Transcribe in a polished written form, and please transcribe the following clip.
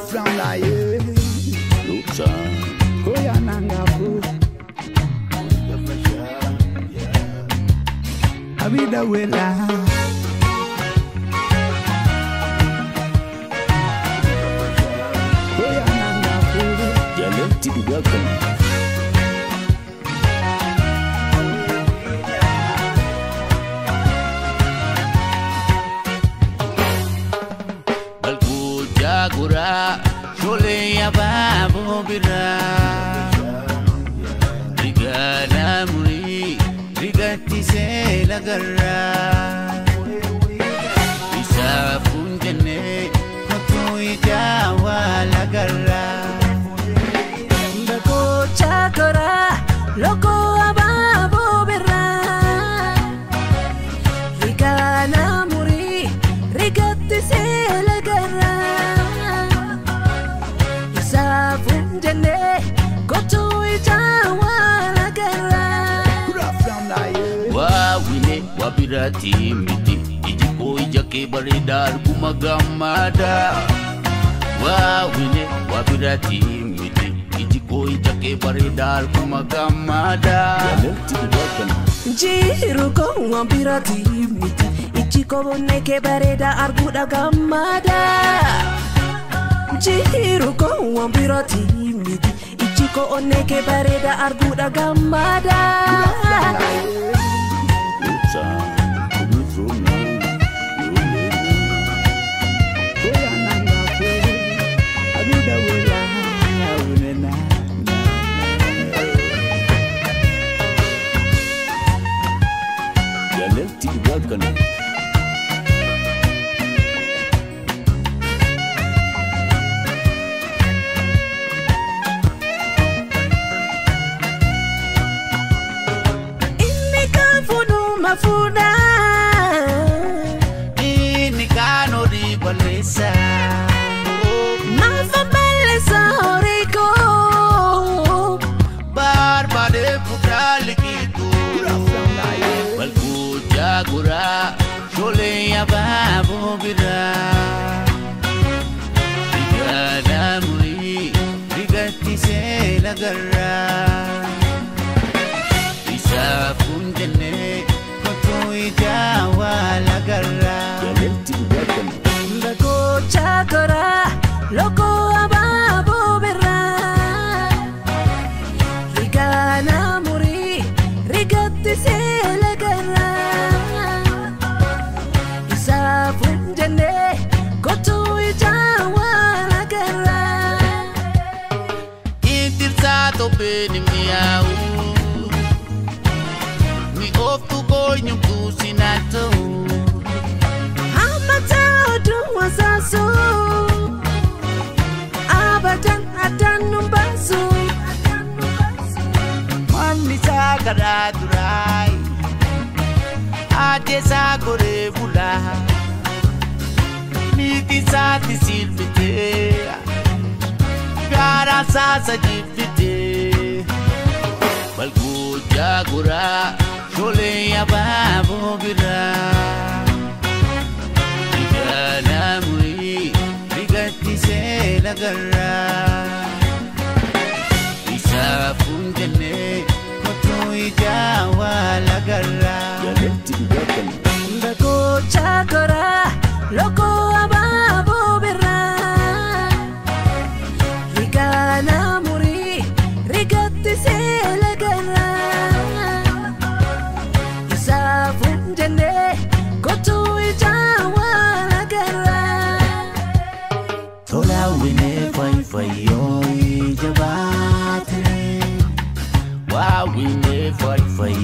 from Laye, Lucha, Koyanangafu, Abida Wela. Gura shole ya babu bira rigala muri rigati se lagarra isa funjane kotoi jawa lagarra bako chakora loko babu bira rigala muri rigati se lagarra Wabirati miti ijiko ijake baredar kumagamada wawine wabirati miti ijiko ijake baredar kumagamada jiru ko wabirati miti ijiko boneke bareda arguda gamada jiru ko wabirati miti ijiko oneke bareda arguda gamada Mafuda ini kano di balesa Mafa balesa horiko Barbade putali gitu Balku jagura shole ya babu bira Rigada muri rigati se lagarra Isa funjane jawa lagarra bako chakora loko babu bira rigana muri rigati se lagarra isa funjane kotoi jawa lagarra intirsa to beni miau mi oftu boy nyuku sinato hamata odu wasaso abadan adan numbasu mami sagara durai ade sagore bula niti sati silvite gara sasa jivite balgu jagura shole ya babu bira rigala muri rigati se lagarra isa funjane kotoi jawa lagarra bako chakora loko babu bira rigala muri rigati se lagarra funjane kotoi jawa lagarra tola wine fai fai oi jabate wa wine fai fai